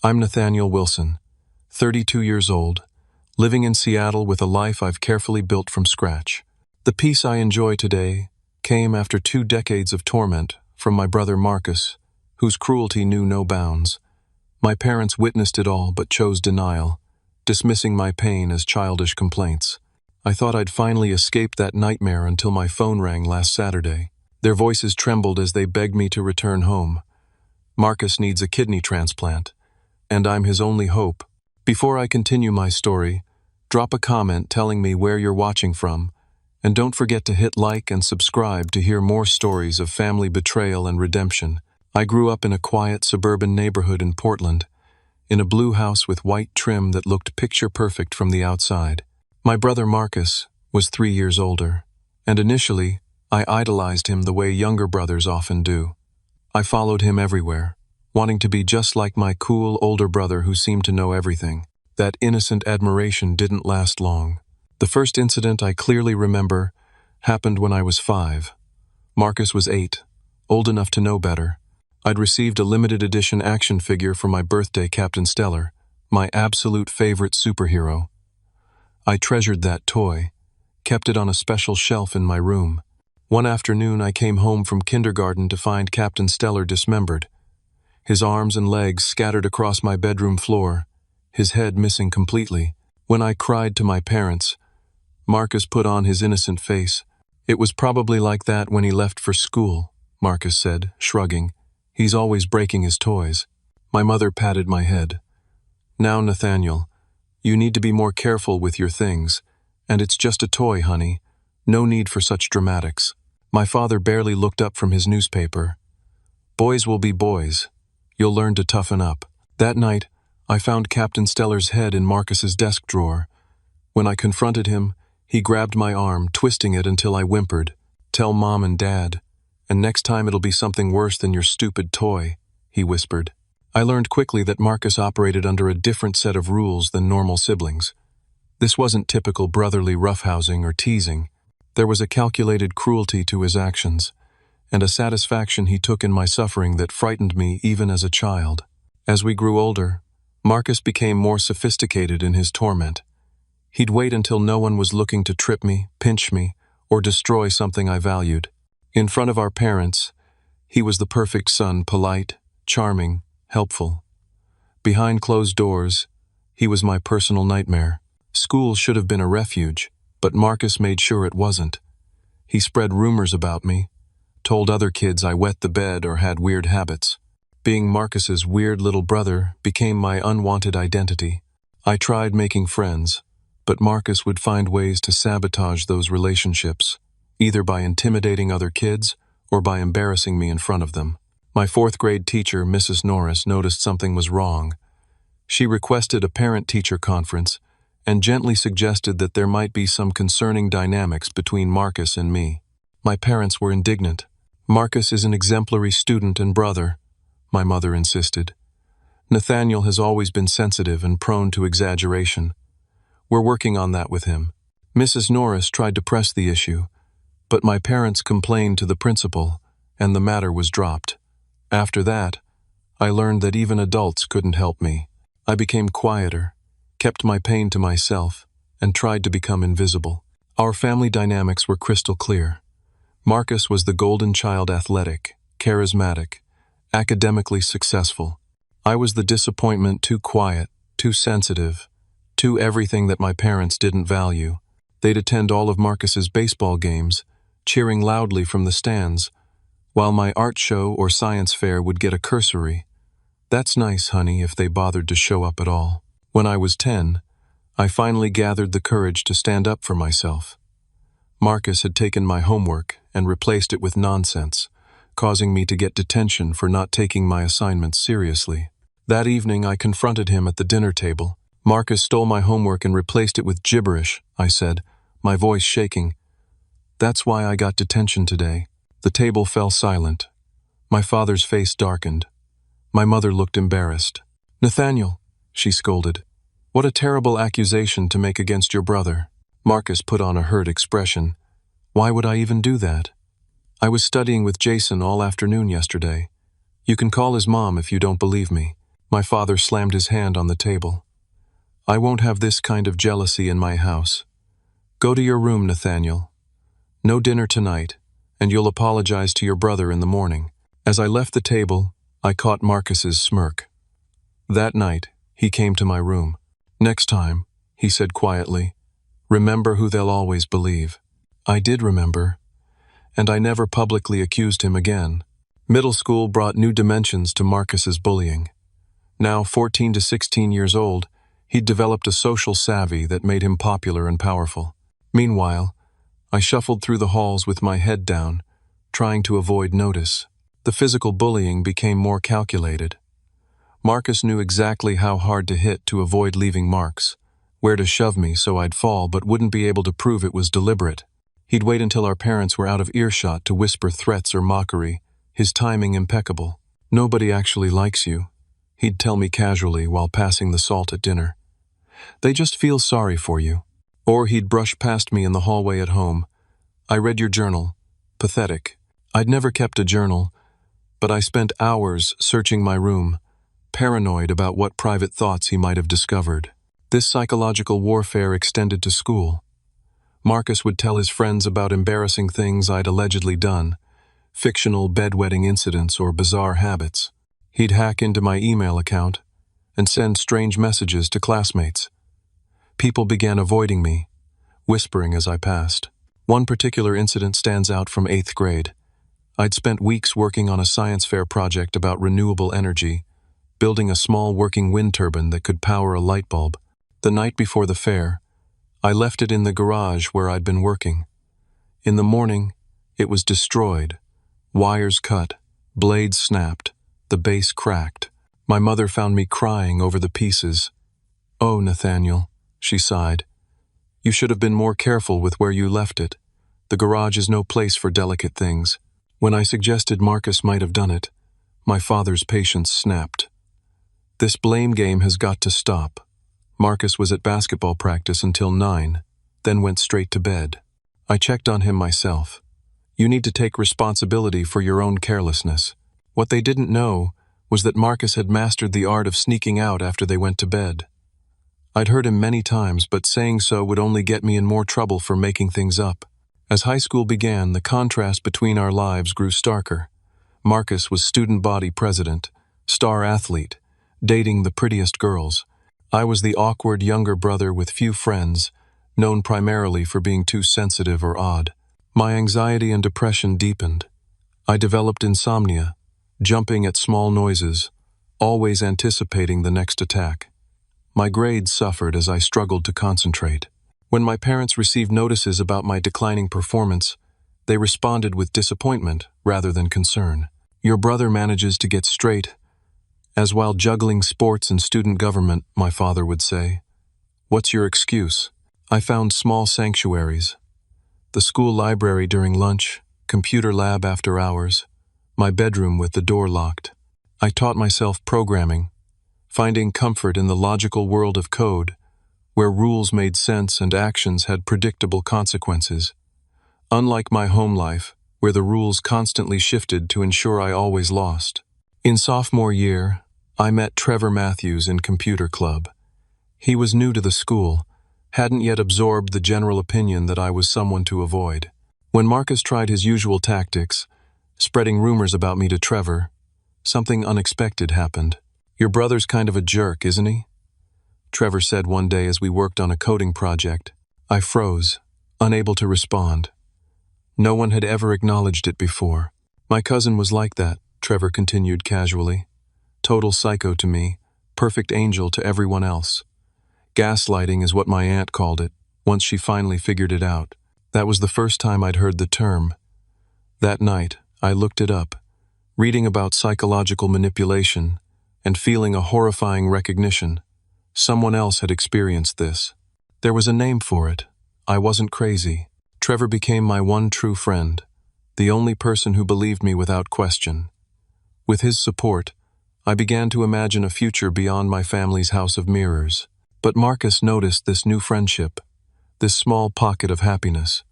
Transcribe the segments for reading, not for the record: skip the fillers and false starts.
I'm Nathaniel Wilson, 32 years old, living in Seattle with a life I've carefully built from scratch. The peace I enjoy today came after 2 decades of torment from my brother Marcus, whose cruelty knew no bounds. My parents witnessed it all but chose denial, dismissing my pain as childish complaints. I thought I'd finally escaped that nightmare until my phone rang last Saturday. Their voices trembled as they begged me to return home. Marcus needs a kidney transplant, and I'm his only hope. Before I continue my story, drop a comment telling me where you're watching from, and don't forget to hit like and subscribe to hear more stories of family betrayal and redemption. I grew up in a quiet suburban neighborhood in Portland, in a blue house with white trim that looked picture-perfect from the outside. My brother Marcus was 3 years older, and initially, I idolized him the way younger brothers often do. I followed him everywhere, wanting to be just like my cool older brother who seemed to know everything. That innocent admiration didn't last long. The first incident I clearly remember happened when I was 5. Marcus was 8, old enough to know better. I'd received a limited edition action figure for my birthday, Captain Stellar, my absolute favorite superhero. I treasured that toy, kept it on a special shelf in my room. One afternoon I came home from kindergarten to find Captain Stellar dismembered, his arms and legs scattered across my bedroom floor, his head missing completely. When I cried to my parents, Marcus put on his innocent face. "It was probably like that when he left for school," Marcus said, shrugging. "He's always breaking his toys." My mother patted my head. "Now, Nathaniel, you need to be more careful with your things, and it's just a toy, honey. No need for such dramatics." My father barely looked up from his newspaper. "Boys will be boys. You'll learn to toughen up." That night, I found Captain Stellar's head in Marcus's desk drawer. When I confronted him, he grabbed my arm, twisting it until I whimpered. "Tell Mom and Dad, and next time it'll be something worse than your stupid toy," he whispered. I learned quickly that Marcus operated under a different set of rules than normal siblings. This wasn't typical brotherly roughhousing or teasing. There was a calculated cruelty to his actions, and a satisfaction he took in my suffering that frightened me even as a child. As we grew older, Marcus became more sophisticated in his torment. He'd wait until no one was looking to trip me, pinch me, or destroy something I valued. In front of our parents, he was the perfect son, polite, charming, helpful. Behind closed doors, he was my personal nightmare. School should have been a refuge, but Marcus made sure it wasn't. He spread rumors about me, told other kids I wet the bed or had weird habits. Being Marcus's weird little brother became my unwanted identity. I tried making friends, but Marcus would find ways to sabotage those relationships, either by intimidating other kids or by embarrassing me in front of them. My 4th grade teacher, Mrs. Norris, noticed something was wrong. She requested a parent-teacher conference and gently suggested that there might be some concerning dynamics between Marcus and me. My parents were indignant. "Marcus is an exemplary student and brother," my mother insisted. "Nathaniel has always been sensitive and prone to exaggeration. We're working on that with him." Mrs. Norris tried to press the issue, but my parents complained to the principal, and the matter was dropped. After that, I learned that even adults couldn't help me. I became quieter, kept my pain to myself, and tried to become invisible. Our family dynamics were crystal clear. Marcus was the golden child, athletic, charismatic, academically successful. I was the disappointment, too quiet, too sensitive, too everything that my parents didn't value. They'd attend all of Marcus's baseball games, cheering loudly from the stands, while my art show or science fair would get a cursory. "That's nice, honey," if they bothered to show up at all. When I was 10, I finally gathered the courage to stand up for myself. Marcus had taken my homework and replaced it with nonsense, causing me to get detention for not taking my assignments seriously. That evening, I confronted him at the dinner table. "Marcus stole my homework and replaced it with gibberish," I said, my voice shaking. "That's why I got detention today." The table fell silent. My father's face darkened. My mother looked embarrassed. "Nathaniel," she scolded, "what a terrible accusation to make against your brother." Marcus put on a hurt expression. "Why would I even do that? I was studying with Jason all afternoon yesterday. You can call his mom if you don't believe me." My father slammed his hand on the table. "I won't have this kind of jealousy in my house. Go to your room, Nathaniel. No dinner tonight, and you'll apologize to your brother in the morning." As I left the table, I caught Marcus's smirk. That night, he came to my room. "Next time," he said quietly, "remember who they'll always believe." I did remember, and I never publicly accused him again. Middle school brought new dimensions to Marcus's bullying. Now 14 to 16 years old, he'd developed a social savvy that made him popular and powerful. Meanwhile, I shuffled through the halls with my head down, trying to avoid notice. The physical bullying became more calculated. Marcus knew exactly how hard to hit to avoid leaving marks, where to shove me so I'd fall but wouldn't be able to prove it was deliberate. He'd wait until our parents were out of earshot to whisper threats or mockery, his timing impeccable. "Nobody actually likes you," he'd tell me casually while passing the salt at dinner. "They just feel sorry for you." Or he'd brush past me in the hallway at home. "I read your journal. Pathetic." I'd never kept a journal, but I spent hours searching my room, paranoid about what private thoughts he might have discovered. This psychological warfare extended to school. Marcus would tell his friends about embarrassing things I'd allegedly done, fictional bedwetting incidents or bizarre habits. He'd hack into my email account and send strange messages to classmates. People began avoiding me, whispering as I passed. One particular incident stands out from 8th grade. I'd spent weeks working on a science fair project about renewable energy, building a small working wind turbine that could power a light bulb. The night before the fair, I left it in the garage where I'd been working. In the morning, it was destroyed. Wires cut, blades snapped, the base cracked. My mother found me crying over the pieces. "Oh, Nathaniel," she sighed. "You should have been more careful with where you left it. The garage is no place for delicate things." When I suggested Marcus might have done it, my father's patience snapped. "This blame game has got to stop." Marcus was at basketball practice until 9, then went straight to bed. I checked on him myself. "You need to take responsibility for your own carelessness." What they didn't know was that Marcus had mastered the art of sneaking out after they went to bed. I'd heard him many times, but saying so would only get me in more trouble for making things up. As high school began, the contrast between our lives grew starker. Marcus was student body president, star athlete, dating the prettiest girls. I was the awkward younger brother with few friends, known primarily for being too sensitive or odd. My anxiety and depression deepened. I developed insomnia, jumping at small noises, always anticipating the next attack. My grades suffered as I struggled to concentrate. When my parents received notices about my declining performance, they responded with disappointment rather than concern. "Your brother manages to get straight, as while juggling sports and student government," my father would say. "What's your excuse?" I found small sanctuaries. The school library during lunch, computer lab after hours, my bedroom with the door locked. I taught myself programming, finding comfort in the logical world of code, where rules made sense and actions had predictable consequences. Unlike my home life, where the rules constantly shifted to ensure I always lost. In sophomore year, I met Trevor Matthews in computer club. He was new to the school, hadn't yet absorbed the general opinion that I was someone to avoid. When Marcus tried his usual tactics, spreading rumors about me to Trevor, something unexpected happened. "Your brother's kind of a jerk, isn't he?" Trevor said one day as we worked on a coding project. I froze, unable to respond. No one had ever acknowledged it before. "My cousin was like that," Trevor continued casually. "Total psycho to me, perfect angel to everyone else. Gaslighting is what my aunt called it, once she finally figured it out." That was the first time I'd heard the term. That night, I looked it up, reading about psychological manipulation and feeling a horrifying recognition. Someone else had experienced this. There was a name for it. I wasn't crazy. Trevor became my one true friend, the only person who believed me without question. With his support, I began to imagine a future beyond my family's house of mirrors. But Marcus noticed this new friendship, this small pocket of happiness.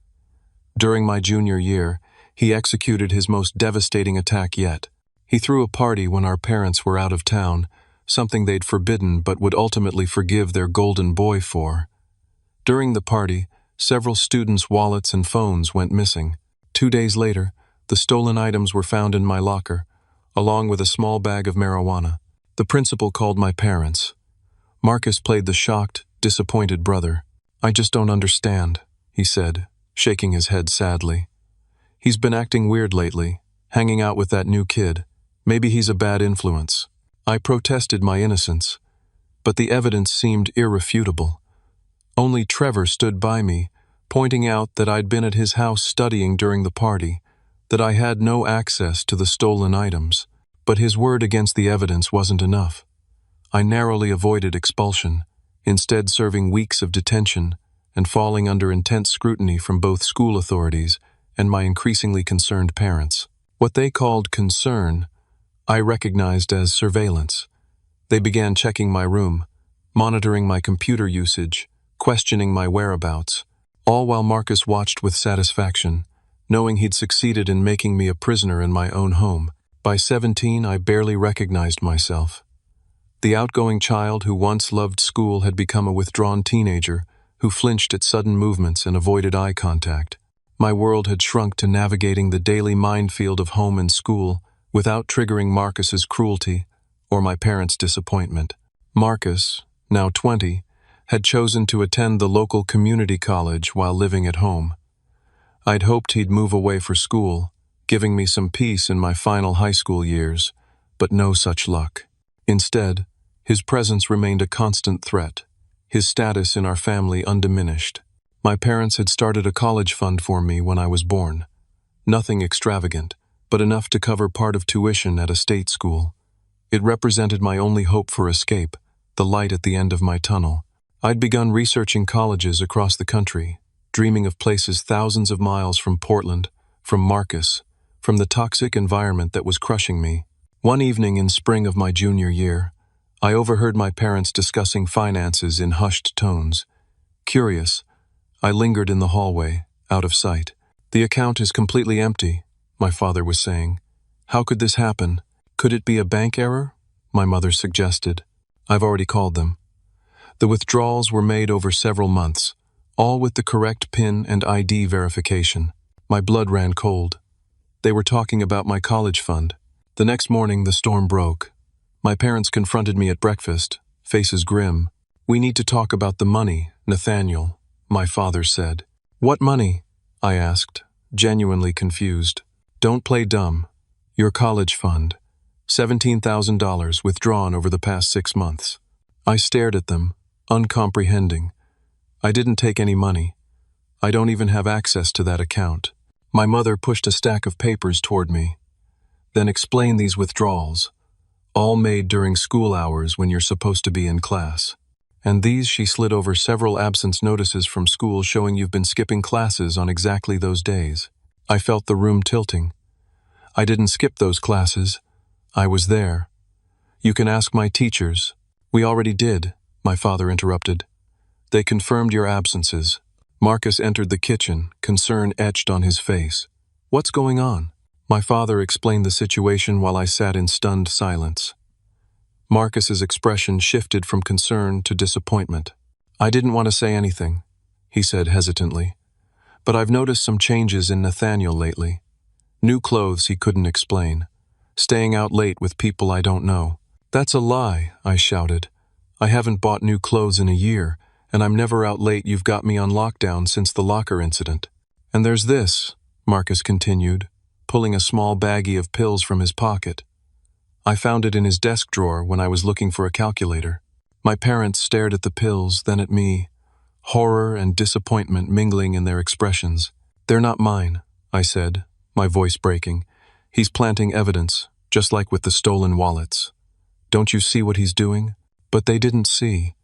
During my junior year, he executed his most devastating attack yet. He threw a party when our parents were out of town, something they'd forbidden but would ultimately forgive their golden boy for. During the party, several students' wallets and phones went missing. 2 days later, the stolen items were found in my locker, along with a small bag of marijuana. The principal called my parents. Marcus played the shocked, disappointed brother. "I just don't understand," he said, shaking his head sadly. "He's been acting weird lately, hanging out with that new kid. Maybe he's a bad influence." I protested my innocence, but the evidence seemed irrefutable. Only Trevor stood by me, pointing out that I'd been at his house studying during the party, that I had no access to the stolen items. But his word against the evidence wasn't enough. I narrowly avoided expulsion, instead serving weeks of detention and falling under intense scrutiny from both school authorities and my increasingly concerned parents. What they called concern, I recognized as surveillance. They began checking my room, monitoring my computer usage, questioning my whereabouts, all while Marcus watched with satisfaction, knowing he'd succeeded in making me a prisoner in my own home. By 17, I barely recognized myself. The outgoing child who once loved school had become a withdrawn teenager who flinched at sudden movements and avoided eye contact. My world had shrunk to navigating the daily minefield of home and school without triggering Marcus's cruelty or my parents' disappointment. Marcus, now 20, had chosen to attend the local community college while living at home. I'd hoped he'd move away for school, giving me some peace in my final high school years, but no such luck. Instead, his presence remained a constant threat, his status in our family undiminished. My parents had started a college fund for me when I was born. Nothing extravagant, but enough to cover part of tuition at a state school. It represented my only hope for escape, the light at the end of my tunnel. I'd begun researching colleges across the country, dreaming of places thousands of miles from Portland, from Marcus, from the toxic environment that was crushing me. One evening in spring of my junior year, I overheard my parents discussing finances in hushed tones. Curious, I lingered in the hallway, out of sight. "The account is completely empty," my father was saying. "How could this happen? Could it be a bank error?" my mother suggested. "I've already called them." The withdrawals were made over several months, all with the correct PIN and ID verification. My blood ran cold. They were talking about my college fund. The next morning, the storm broke. My parents confronted me at breakfast, faces grim. "We need to talk about the money, Nathaniel," my father said. "What money?" I asked, genuinely confused. "Don't play dumb. Your college fund. $17,000 withdrawn over the past 6 months. I stared at them, uncomprehending. "I didn't take any money. I don't even have access to that account." My mother pushed a stack of papers toward me. "Then explain these withdrawals, all made during school hours when you're supposed to be in class. And these," she slid over several absence notices from school showing you've been skipping classes on exactly those days. I felt the room tilting. "I didn't skip those classes. I was there. You can ask my teachers." "We already did," my father interrupted. "They confirmed your absences." Marcus entered the kitchen, concern etched on his face. "What's going on?" My father explained the situation while I sat in stunned silence. Marcus's expression shifted from concern to disappointment. "I didn't want to say anything," he said hesitantly, "but I've noticed some changes in Nathaniel lately. New clothes he couldn't explain. Staying out late with people I don't know." "That's a lie," I shouted. "I haven't bought new clothes in a year, and I'm never out late. You've got me on lockdown since the locker incident." "And there's this," Marcus continued, pulling a small baggie of pills from his pocket. "I found it in his desk drawer when I was looking for a calculator." My parents stared at the pills, then at me, horror and disappointment mingling in their expressions. "They're not mine," I said, my voice breaking. "He's planting evidence, just like with the stolen wallets. Don't you see what he's doing?" But they didn't see.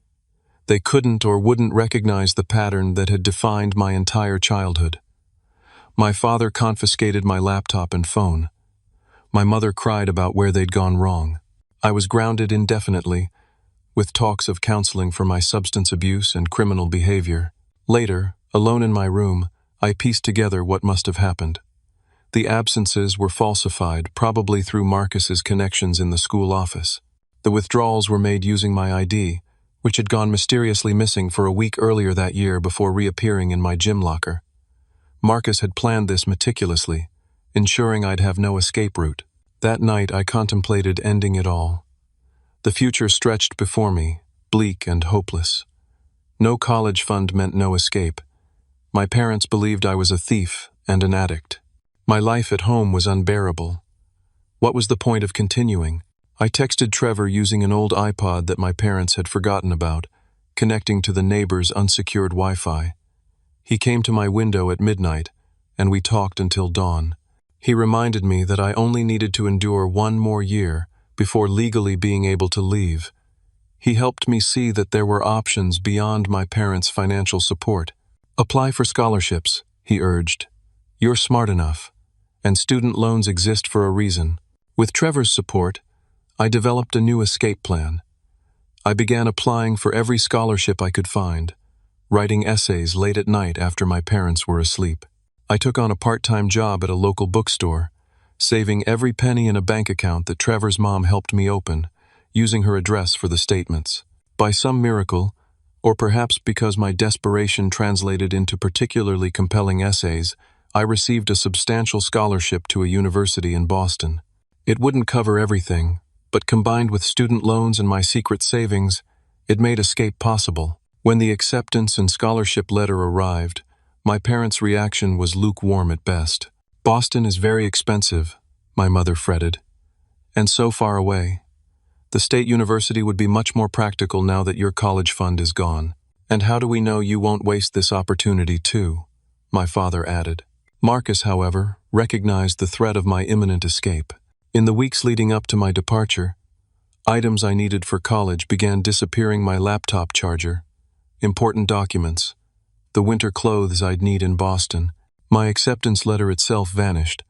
They couldn't or wouldn't recognize the pattern that had defined my entire childhood. My father confiscated my laptop and phone. My mother cried about where they'd gone wrong. I was grounded indefinitely, with talks of counseling for my substance abuse and criminal behavior. Later, alone in my room, I pieced together what must have happened. The absences were falsified, probably through Marcus's connections in the school office. The withdrawals were made using my ID, which had gone mysteriously missing for a week earlier that year before reappearing in my gym locker. Marcus had planned this meticulously, ensuring I'd have no escape route. That night I contemplated ending it all. The future stretched before me, bleak and hopeless. No college fund meant no escape. My parents believed I was a thief and an addict. My life at home was unbearable. What was the point of continuing? I texted Trevor using an old iPod that my parents had forgotten about, connecting to the neighbor's unsecured Wi-Fi. He came to my window at midnight, and we talked until dawn. He reminded me that I only needed to endure one more year before legally being able to leave. He helped me see that there were options beyond my parents' financial support. Apply for scholarships, he urged. You're smart enough, and student loans exist for a reason. With Trevor's support, I developed a new escape plan. I began applying for every scholarship I could find, writing essays late at night after my parents were asleep. I took on a part-time job at a local bookstore, saving every penny in a bank account that Trevor's mom helped me open, using her address for the statements. By some miracle, or perhaps because my desperation translated into particularly compelling essays, I received a substantial scholarship to a university in Boston. It wouldn't cover everything, but combined with student loans and my secret savings, it made escape possible. When the acceptance and scholarship letter arrived, my parents' reaction was lukewarm at best. Boston is very expensive, my mother fretted, and so far away. The state university would be much more practical now that your college fund is gone. And how do we know you won't waste this opportunity too? My father added. Marcus, however, recognized the threat of my imminent escape. In the weeks leading up to my departure, items I needed for college began disappearing: my laptop charger, important documents, the winter clothes I'd need in Boston. My acceptance letter itself vanished,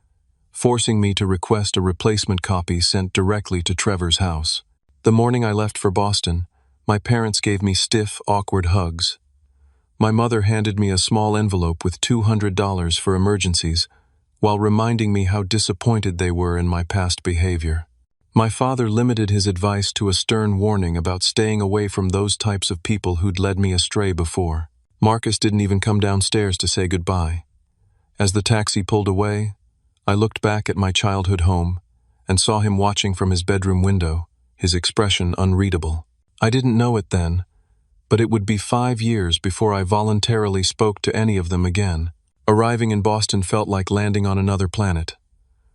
forcing me to request a replacement copy sent directly to Trevor's house. The morning I left for Boston, my parents gave me stiff, awkward hugs. My mother handed me a small envelope with $200 for emergencies, while reminding me how disappointed they were in my past behavior. My father limited his advice to a stern warning about staying away from those types of people who'd led me astray before. Marcus didn't even come downstairs to say goodbye. As the taxi pulled away, I looked back at my childhood home and saw him watching from his bedroom window, his expression unreadable. I didn't know it then, but it would be 5 years before I voluntarily spoke to any of them again. Arriving in Boston felt like landing on another planet.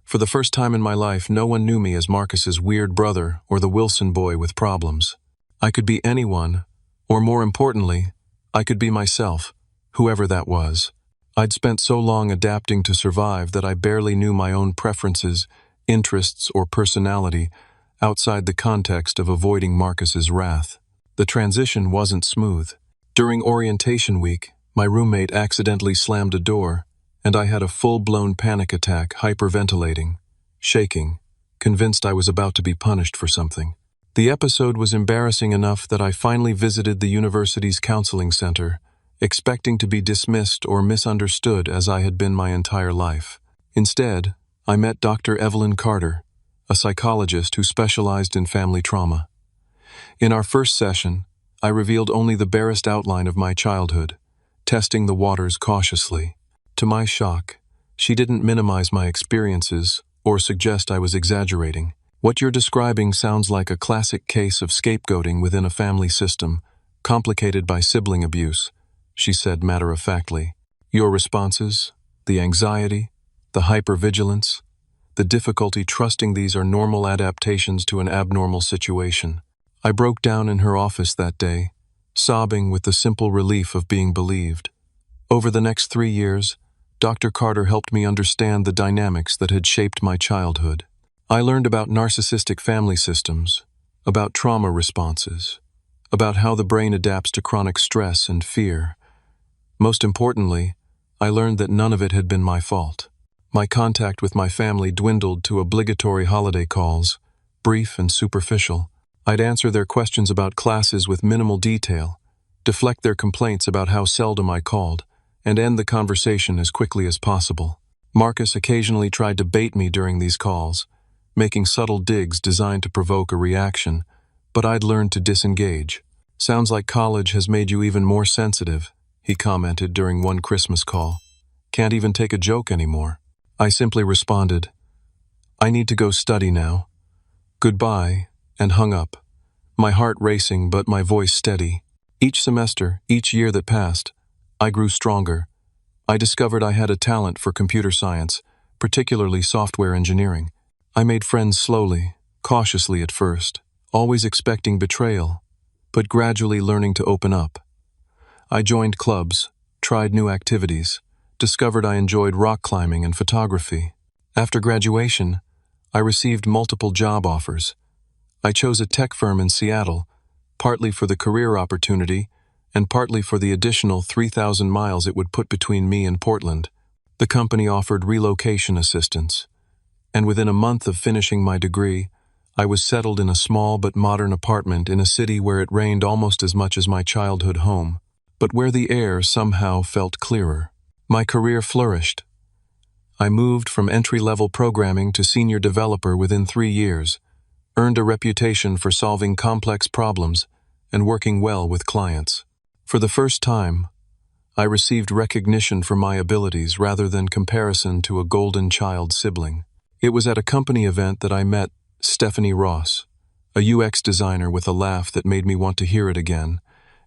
For the first time in my life, no one knew me as Marcus's weird brother or the Wilson boy with problems. I could be anyone, or more importantly, I could be myself, whoever that was. I'd spent so long adapting to survive that I barely knew my own preferences, interests, or personality outside the context of avoiding Marcus's wrath. The transition wasn't smooth. During orientation week, my roommate accidentally slammed a door, and I had a full-blown panic attack, hyperventilating, shaking, convinced I was about to be punished for something. The episode was embarrassing enough that I finally visited the university's counseling center, expecting to be dismissed or misunderstood as I had been my entire life. Instead, I met Dr. Evelyn Carter, a psychologist who specialized in family trauma. In our first session, I revealed only the barest outline of my childhood, testing the waters cautiously. To my shock, she didn't minimize my experiences or suggest I was exaggerating. What you're describing sounds like a classic case of scapegoating within a family system, complicated by sibling abuse, she said matter-of-factly. Your responses, the anxiety, the hypervigilance, the difficulty trusting these are normal adaptations to an abnormal situation. I broke down in her office that day, sobbing with the simple relief of being believed. Over the next 3 years, Dr. Carter helped me understand the dynamics that had shaped my childhood. I learned about narcissistic family systems, about trauma responses, about how the brain adapts to chronic stress and fear. Most importantly, I learned that none of it had been my fault. My contact with my family dwindled to obligatory holiday calls, brief and superficial. I'd answer their questions about classes with minimal detail, deflect their complaints about how seldom I called, and end the conversation as quickly as possible. Marcus occasionally tried to bait me during these calls, making subtle digs designed to provoke a reaction, but I'd learned to disengage. "Sounds like college has made you even more sensitive," he commented during one Christmas call. "Can't even take a joke anymore." I simply responded, "I need to go study now. Goodbye," and hung up, my heart racing but my voice steady. Each semester, each year that passed, I grew stronger. I discovered I had a talent for computer science, particularly software engineering. I made friends slowly, cautiously at first, always expecting betrayal, but gradually learning to open up. I joined clubs, tried new activities, discovered I enjoyed rock climbing and photography. After graduation, I received multiple job offers. I chose a tech firm in Seattle, partly for the career opportunity and partly for the additional 3,000 miles it would put between me and Portland. The company offered relocation assistance, and within a month of finishing my degree, I was settled in a small but modern apartment in a city where it rained almost as much as my childhood home, but where the air somehow felt clearer. My career flourished. I moved from entry-level programming to senior developer within 3 years, earned a reputation for solving complex problems and working well with clients. For the first time, I received recognition for my abilities rather than comparison to a golden child sibling. It was at a company event that I met Stephanie Ross, a UX designer with a laugh that made me want to hear it again,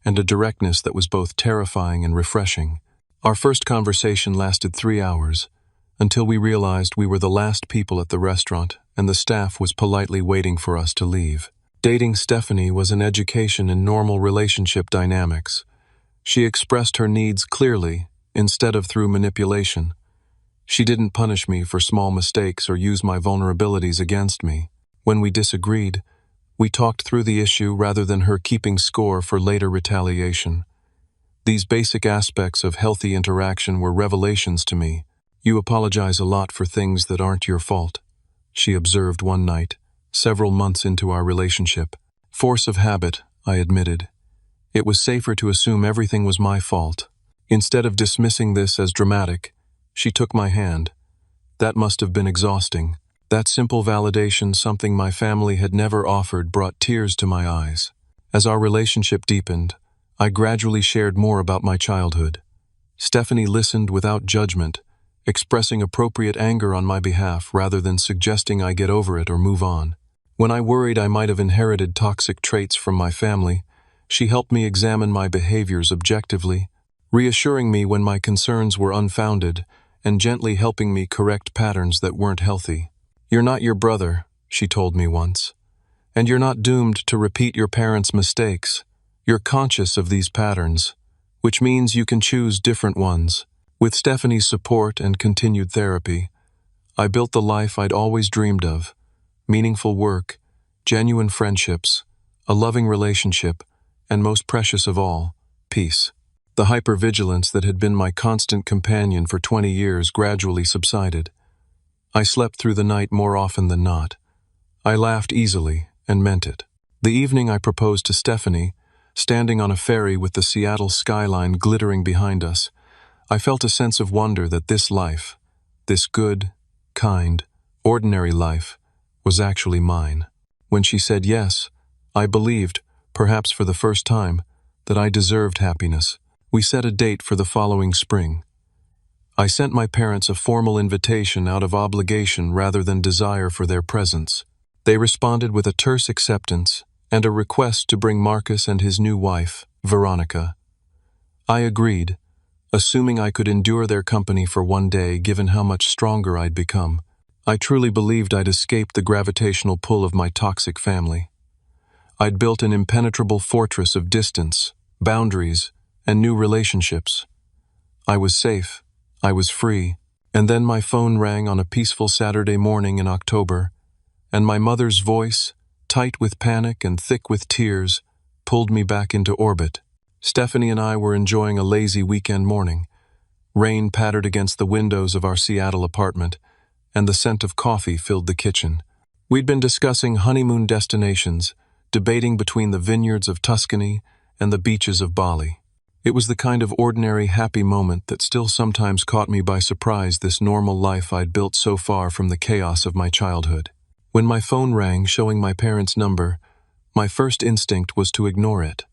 and a directness that was both terrifying and refreshing. Our first conversation lasted 3 hours, until we realized we were the last people at the restaurant and the staff was politely waiting for us to leave. Dating Stephanie was an education in normal relationship dynamics. She expressed her needs clearly, instead of through manipulation. She didn't punish me for small mistakes or use my vulnerabilities against me. When we disagreed, we talked through the issue rather than her keeping score for later retaliation. These basic aspects of healthy interaction were revelations to me. "You apologize a lot for things that aren't your fault," she observed one night, several months into our relationship. "Force of habit," I admitted. It was safer to assume everything was my fault. Instead of dismissing this as dramatic, she took my hand. That must have been exhausting. That simple validation, something my family had never offered, brought tears to my eyes. As our relationship deepened, I gradually shared more about my childhood. Stephanie listened without judgment, expressing appropriate anger on my behalf rather than suggesting I get over it or move on. When I worried I might have inherited toxic traits from my family, she helped me examine my behaviors objectively, reassuring me when my concerns were unfounded and gently helping me correct patterns that weren't healthy. "You're not your brother," she told me once, "and you're not doomed to repeat your parents' mistakes. You're conscious of these patterns, which means you can choose different ones." With Stephanie's support and continued therapy, I built the life I'd always dreamed of: meaningful work, genuine friendships, a loving relationship, and most precious of all, peace. The hypervigilance that had been my constant companion for 20 years gradually subsided. I slept through the night more often than not. I laughed easily and meant it. The evening I proposed to Stephanie, standing on a ferry with the Seattle skyline glittering behind us, I felt a sense of wonder that this life, this good, kind, ordinary life, was actually mine. When she said yes, I believed, perhaps for the first time, that I deserved happiness. We set a date for the following spring. I sent my parents a formal invitation out of obligation rather than desire for their presence. They responded with a terse acceptance and a request to bring Marcus and his new wife, Veronica. I agreed, assuming I could endure their company for one day given how much stronger I'd become. I truly believed I'd escaped the gravitational pull of my toxic family. I'd built an impenetrable fortress of distance, boundaries, and new relationships. I was safe. I was free. And then my phone rang on a peaceful Saturday morning in October, and my mother's voice, tight with panic and thick with tears, pulled me back into orbit. Stephanie and I were enjoying a lazy weekend morning. Rain pattered against the windows of our Seattle apartment, and the scent of coffee filled the kitchen. We'd been discussing honeymoon destinations, debating between the vineyards of Tuscany and the beaches of Bali. It was the kind of ordinary, happy moment that still sometimes caught me by surprise, this normal life I'd built so far from the chaos of my childhood. When my phone rang showing my parents' number, My first instinct was to ignore it.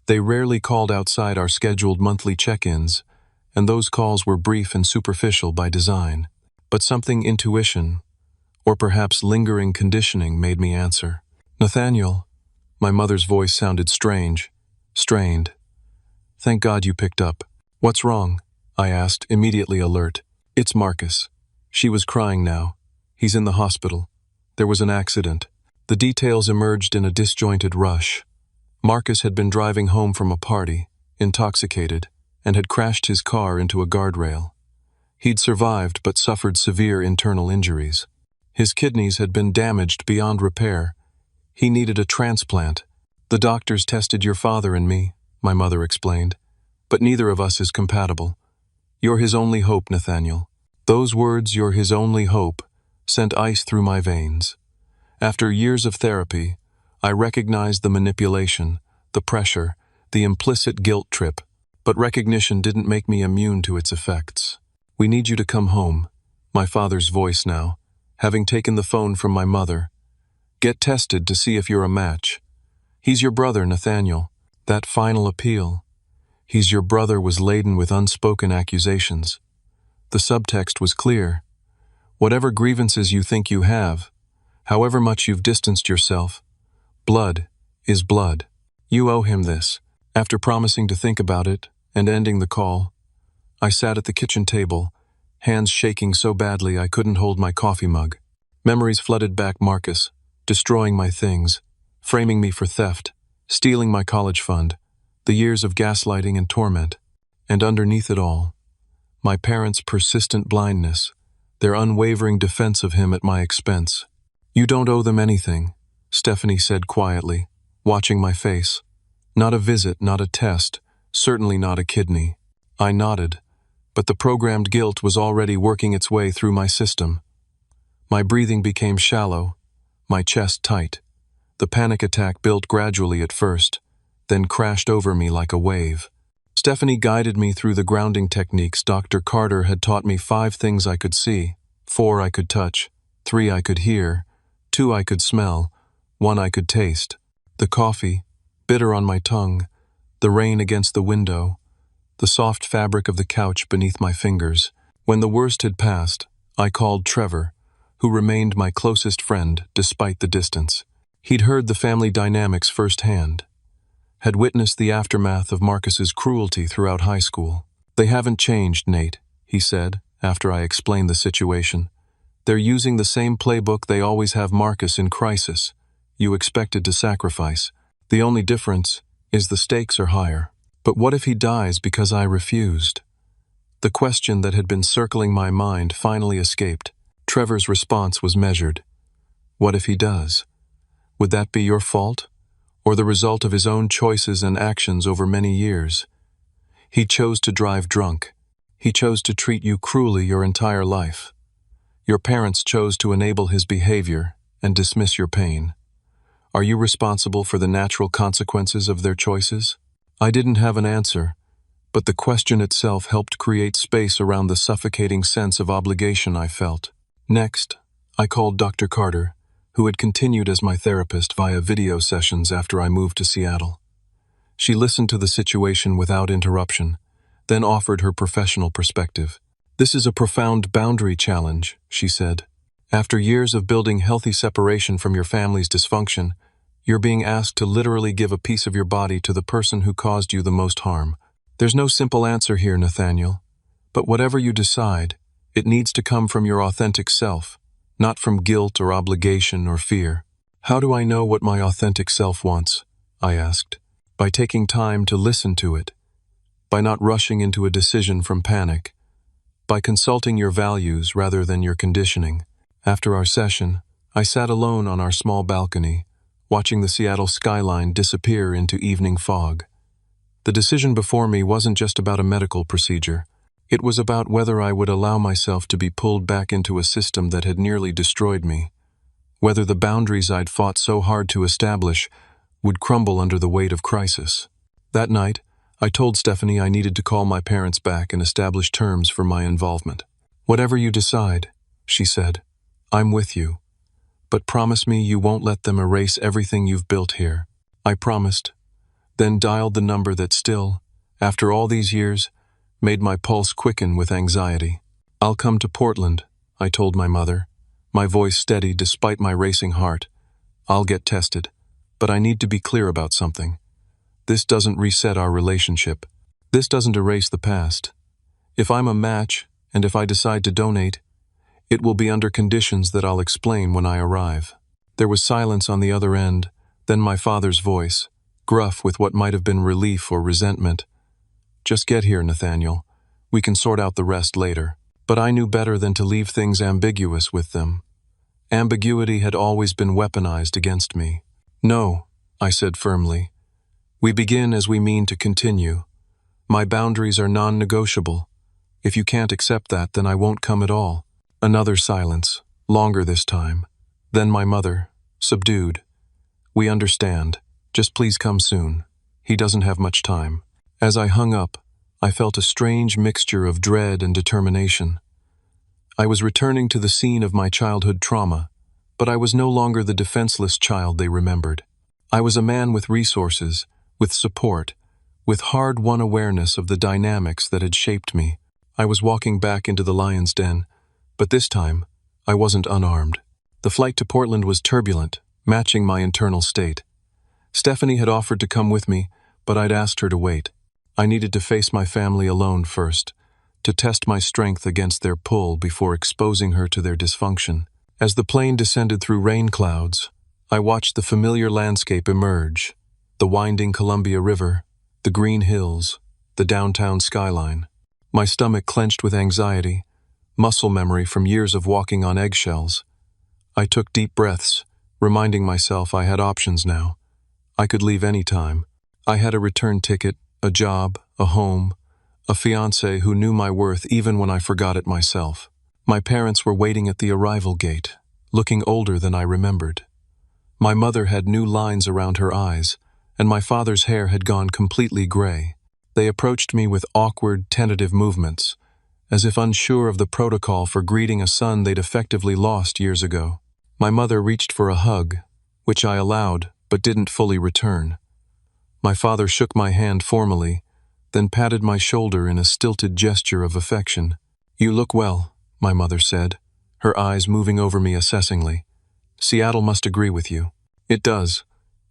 They rarely called outside our scheduled monthly check-ins, and those calls were brief and superficial by design. But something intuition, or perhaps lingering conditioning, made me answer. "Nathaniel." My mother's voice sounded strange, strained. "Thank God you picked up." "What's wrong?" I asked, immediately alert. "It's Marcus." She was crying now. "He's in the hospital. There was an accident." The details emerged in a disjointed rush. Marcus had been driving home from a party, intoxicated, and had crashed his car into a guardrail. He'd survived but suffered severe internal injuries. His kidneys had been damaged beyond repair. He needed a transplant. "The doctors tested your father and me," my mother explained, "but neither of us is compatible. You're his only hope, Nathaniel." Those words, "you're his only hope," sent ice through my veins. After years of therapy, I recognized the manipulation, the pressure, the implicit guilt trip, but recognition didn't make me immune to its effects. "We need you to come home," my father's voice now, having taken the phone from my mother. "Get tested to see if you're a match. He's your brother, Nathaniel." That final appeal, "He's your brother," was laden with unspoken accusations. The subtext was clear. Whatever grievances you think you have, however much you've distanced yourself, blood is blood. You owe him this. After promising to think about it and ending the call, I sat at the kitchen table, hands shaking so badly I couldn't hold my coffee mug. Memories flooded back. Marcus, destroying my things, framing me for theft, stealing my college fund, the years of gaslighting and torment. And underneath it all, my parents' persistent blindness, their unwavering defense of him at my expense. "You don't owe them anything," Stephanie said quietly, watching my face. "Not a visit, not a test, certainly not a kidney." I nodded, but the programmed guilt was already working its way through my system. My breathing became shallow, my chest tight. The panic attack built gradually at first, then crashed over me like a wave. Stephanie guided me through the grounding techniques Dr. Carter had taught me. 5 things I could see, 4 I could touch, 3 I could hear, 2 I could smell, 1 I could taste. The coffee, bitter on my tongue, the rain against the window, the soft fabric of the couch beneath my fingers. When the worst had passed, I called Trevor, who remained my closest friend despite the distance. He'd heard the family dynamics firsthand, had witnessed the aftermath of Marcus's cruelty throughout high school. "They haven't changed, Nate," he said, after I explained the situation. "They're using the same playbook they always have. Marcus in crisis. You expected to sacrifice. The only difference is the stakes are higher." But what if he dies because I refused? The question that had been circling my mind finally escaped. Trevor's response was measured. "What if he does? Would that be your fault? Or the result of his own choices and actions over many years? He chose to drive drunk. He chose to treat you cruelly your entire life. Your parents chose to enable his behavior and dismiss your pain. Are you responsible for the natural consequences of their choices?" I didn't have an answer, but the question itself helped create space around the suffocating sense of obligation I felt. Next, I called Dr. Carter, who had continued as my therapist via video sessions after I moved to Seattle. She listened to the situation without interruption, then offered her professional perspective. "This is a profound boundary challenge," she said. "After years of building healthy separation from your family's dysfunction, you're being asked to literally give a piece of your body to the person who caused you the most harm. There's no simple answer here, Nathaniel, but whatever you decide, it needs to come from your authentic self, not from guilt or obligation or fear." "How do I know what my authentic self wants?" I asked. "By taking time to listen to it, by not rushing into a decision from panic, by consulting your values rather than your conditioning." After our session, I sat alone on our small balcony, watching the Seattle skyline disappear into evening fog. The decision before me wasn't just about a medical procedure. It was about whether I would allow myself to be pulled back into a system that had nearly destroyed me, whether the boundaries I'd fought so hard to establish would crumble under the weight of crisis. That night, I told Stephanie I needed to call my parents back and establish terms for my involvement. "Whatever you decide," she said, "I'm with you. But promise me you won't let them erase everything you've built here." I promised, then dialed the number that still, after all these years, made my pulse quicken with anxiety. "I'll come to Portland," I told my mother, my voice steady despite my racing heart. "I'll get tested, but I need to be clear about something. This doesn't reset our relationship. This doesn't erase the past. If I'm a match, and if I decide to donate, it will be under conditions that I'll explain when I arrive." There was silence on the other end, then my father's voice, gruff with what might have been relief or resentment. "Just get here, Nathaniel. We can sort out the rest later." But I knew better than to leave things ambiguous with them. Ambiguity had always been weaponized against me. "No," I said firmly. "We begin as we mean to continue. My boundaries are non-negotiable. If you can't accept that, then I won't come at all." Another silence, longer this time. Then my mother, subdued. "We understand. Just please come soon. He doesn't have much time." As I hung up, I felt a strange mixture of dread and determination. I was returning to the scene of my childhood trauma, but I was no longer the defenseless child they remembered. I was a man with resources, with support, with hard-won awareness of the dynamics that had shaped me. I was walking back into the lion's den, but this time, I wasn't unarmed. The flight to Portland was turbulent, matching my internal state. Stephanie had offered to come with me, but I'd asked her to wait. I needed to face my family alone first, to test my strength against their pull before exposing her to their dysfunction. As the plane descended through rain clouds, I watched the familiar landscape emerge: the winding Columbia River, the green hills, the downtown skyline. My stomach clenched with anxiety, muscle memory from years of walking on eggshells. I took deep breaths, reminding myself I had options now. I could leave any time. I had a return ticket, a job, a home, a fiancé who knew my worth even when I forgot it myself. My parents were waiting at the arrival gate, looking older than I remembered. My mother had new lines around her eyes, and my father's hair had gone completely gray. They approached me with awkward, tentative movements, as if unsure of the protocol for greeting a son they'd effectively lost years ago. My mother reached for a hug, which I allowed but didn't fully return. My father shook my hand formally, then patted my shoulder in a stilted gesture of affection. "You look well," my mother said, her eyes moving over me assessingly. "Seattle must agree with you." "It does,"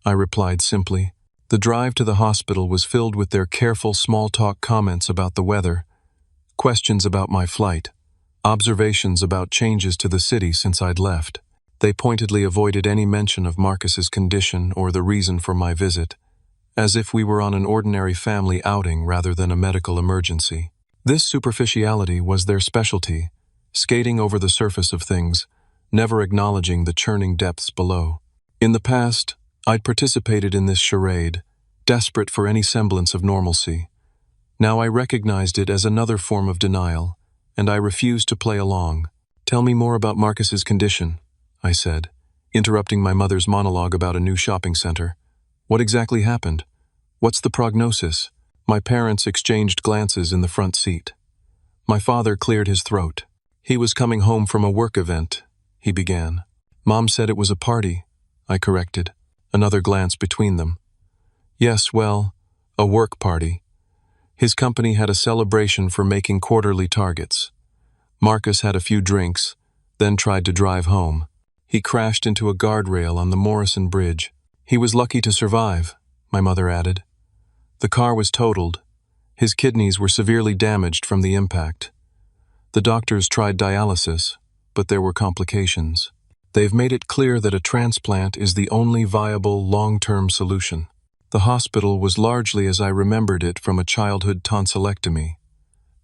I replied simply. The drive to the hospital was filled with their careful small-talk comments about the weather, questions about my flight, observations about changes to the city since I'd left. They pointedly avoided any mention of Marcus's condition or the reason for my visit, as if we were on an ordinary family outing rather than a medical emergency. This superficiality was their specialty, skating over the surface of things, never acknowledging the churning depths below. In the past, I'd participated in this charade, desperate for any semblance of normalcy. Now I recognized it as another form of denial, and I refused to play along. "Tell me more about Marcus's condition," I said, interrupting my mother's monologue about a new shopping center. "What exactly happened? What's the prognosis?" My parents exchanged glances in the front seat. My father cleared his throat. "He was coming home from a work event," he began. "Mom said it was a party," I corrected, another glance between them. "Yes, well, a work party. His company had a celebration for making quarterly targets. Marcus had a few drinks, then tried to drive home. He crashed into a guardrail on the Morrison Bridge. He was lucky to survive," my mother added. "The car was totaled. His kidneys were severely damaged from the impact. The doctors tried dialysis, but there were complications. They've made it clear that a transplant is the only viable long-term solution." The hospital was largely as I remembered it from a childhood tonsillectomy.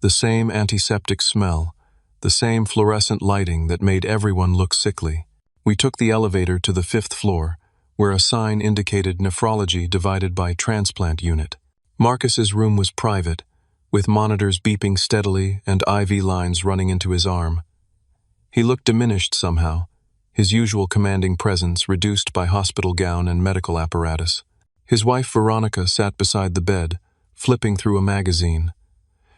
The same antiseptic smell, the same fluorescent lighting that made everyone look sickly. We took the elevator to the 5th floor, where a sign indicated nephrology divided by transplant unit. Marcus's room was private, with monitors beeping steadily and IV lines running into his arm. He looked diminished somehow, his usual commanding presence reduced by hospital gown and medical apparatus. His wife Veronica sat beside the bed, flipping through a magazine.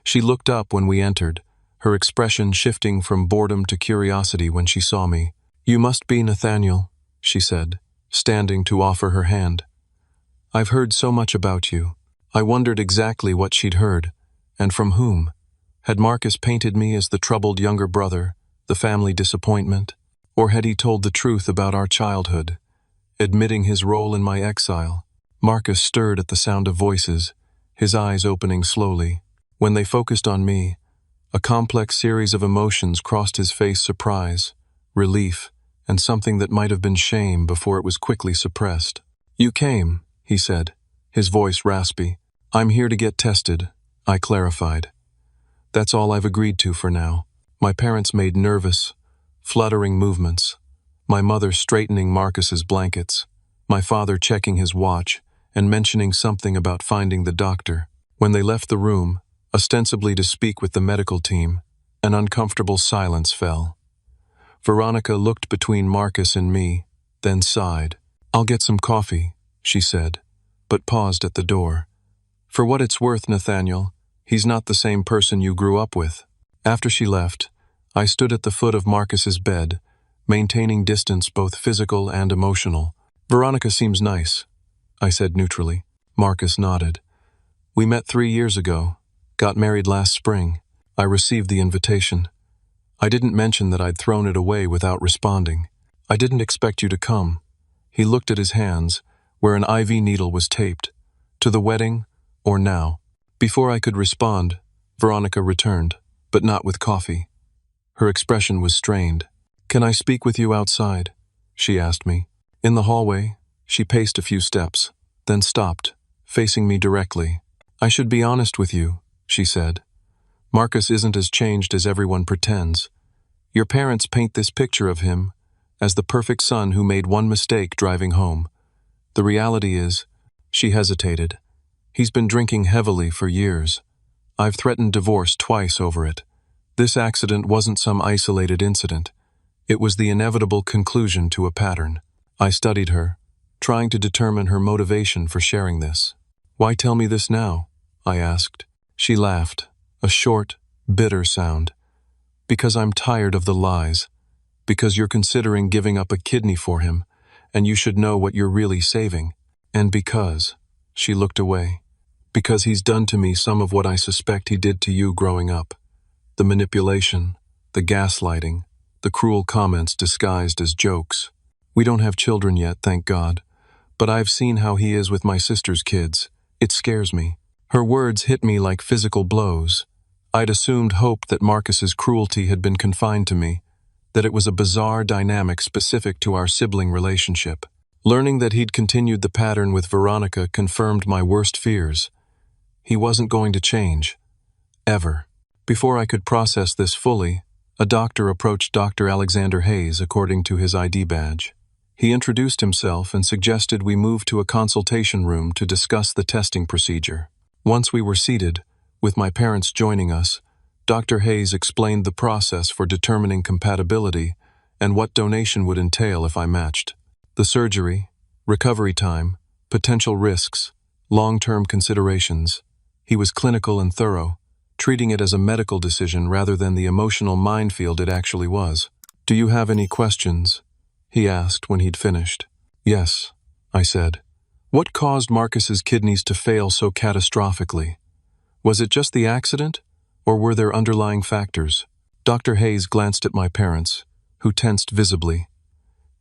She looked up when we entered, her expression shifting from boredom to curiosity when she saw me. "You must be Nathaniel," she said, standing to offer her hand. "I've heard so much about you." I wondered exactly what she'd heard, and from whom. Had Marcus painted me as the troubled younger brother, the family disappointment, or had he told the truth about our childhood, admitting his role in my exile? Marcus stirred at the sound of voices, his eyes opening slowly. When they focused on me, a complex series of emotions crossed his face: surprise, relief, and something that might have been shame before it was quickly suppressed. "You came," he said, his voice raspy. "I'm here to get tested," I clarified. "That's all I've agreed to for now." My parents made nervous, fluttering movements, my mother straightening Marcus's blankets, my father checking his watch and mentioning something about finding the doctor. When they left the room, ostensibly to speak with the medical team, an uncomfortable silence fell. Veronica looked between Marcus and me, then sighed. "I'll get some coffee," she said, but paused at the door. "For what it's worth, Nathaniel, he's not the same person you grew up with." After she left, I stood at the foot of Marcus's bed, maintaining distance both physical and emotional. "Veronica seems nice," I said neutrally. Marcus nodded. "We met 3 years ago, got married last spring. I received the invitation. I didn't mention that I'd thrown it away without responding. I didn't expect you to come." He looked at his hands, where an IV needle was taped. "To the wedding, or now?" Before I could respond, Veronica returned, but not with coffee. Her expression was strained. "Can I speak with you outside?" she asked me. In the hallway, she paced a few steps, then stopped, facing me directly. "I should be honest with you," she said. "Marcus isn't as changed as everyone pretends. Your parents paint this picture of him as the perfect son who made one mistake driving home. The reality is," she hesitated, "he's been drinking heavily for years. I've threatened divorce twice over it. This accident wasn't some isolated incident. It was the inevitable conclusion to a pattern." I studied her, trying to determine her motivation for sharing this. "Why tell me this now?" I asked. She laughed, a short, bitter sound. "Because I'm tired of the lies. Because you're considering giving up a kidney for him, and you should know what you're really saving. And because," she looked away, "because he's done to me some of what I suspect he did to you growing up. The manipulation, the gaslighting, the cruel comments disguised as jokes. We don't have children yet, thank God, but I've seen how he is with my sister's kids. It scares me." Her words hit me like physical blows. I'd assumed hoped that Marcus's cruelty had been confined to me, that it was a bizarre dynamic specific to our sibling relationship. Learning that he'd continued the pattern with Veronica confirmed my worst fears. He wasn't going to change. Ever. Before I could process this fully, a doctor approached Dr. Alexander Hayes according to his ID badge. He introduced himself and suggested we move to a consultation room to discuss the testing procedure. Once we were seated, with my parents joining us, Dr. Hayes explained the process for determining compatibility and what donation would entail if I matched. The surgery, recovery time, potential risks, long-term considerations. He was clinical and thorough, treating it as a medical decision rather than the emotional minefield it actually was. "Do you have any questions?" he asked when he'd finished. "Yes," I said. "What caused Marcus's kidneys to fail so catastrophically? Was it just the accident, or were there underlying factors?" Dr. Hayes glanced at my parents, who tensed visibly.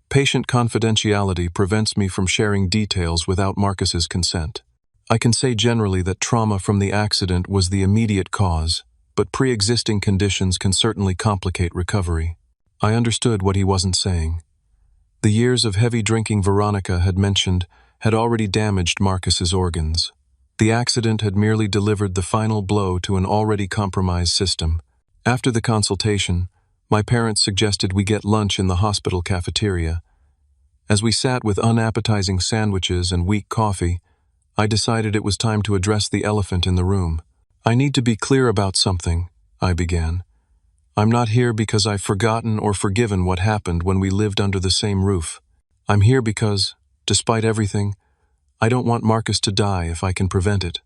"Patient confidentiality prevents me from sharing details without Marcus's consent. I can say generally that trauma from the accident was the immediate cause, but pre-existing conditions can certainly complicate recovery." I understood what he wasn't saying. The years of heavy drinking Veronica had mentioned had already damaged Marcus's organs. The accident had merely delivered the final blow to an already compromised system. After the consultation, my parents suggested we get lunch in the hospital cafeteria. As we sat with unappetizing sandwiches and weak coffee, I decided it was time to address the elephant in the room. "I need to be clear about something," I began. "I'm not here because I've forgotten or forgiven what happened when we lived under the same roof. I'm here because, despite everything, I don't want Marcus to die if I can prevent it.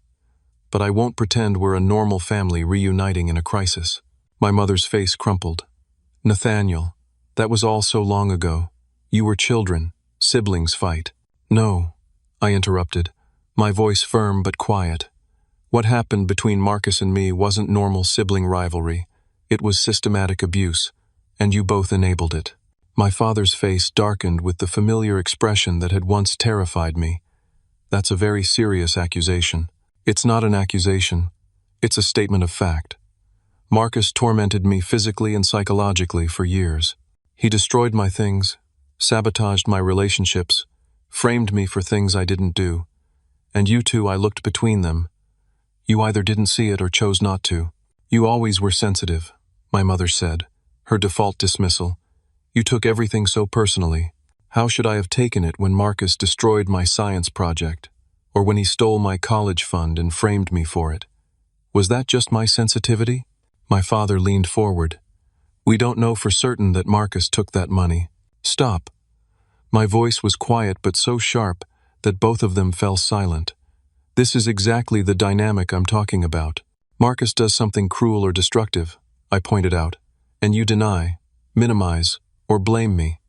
But I won't pretend we're a normal family reuniting in a crisis." My mother's face crumpled. "Nathaniel, That was all so long ago. You were children. Siblings fight. No, I interrupted, my voice firm but quiet. What happened between Marcus and me wasn't normal sibling rivalry. It was systematic abuse, and you both enabled it. My father's face darkened with the familiar expression that had once terrified me. That's a very serious accusation. It's not an accusation. It's a statement of fact. Marcus tormented me physically and psychologically for years. He destroyed my things, sabotaged my relationships, framed me for things I didn't do. And you two, I looked between them. You either didn't see it or chose not to. You always were sensitive, my mother said, her default dismissal. You took everything so personally. How should I have taken it when Marcus destroyed my science project, or when he stole my college fund and framed me for it? Was that just my sensitivity? My father leaned forward. We don't know for certain that Marcus took that money. Stop. My voice was quiet but so sharp that both of them fell silent. This is exactly the dynamic I'm talking about. Marcus does something cruel or destructive, I pointed out, and you deny, minimize, or blame me.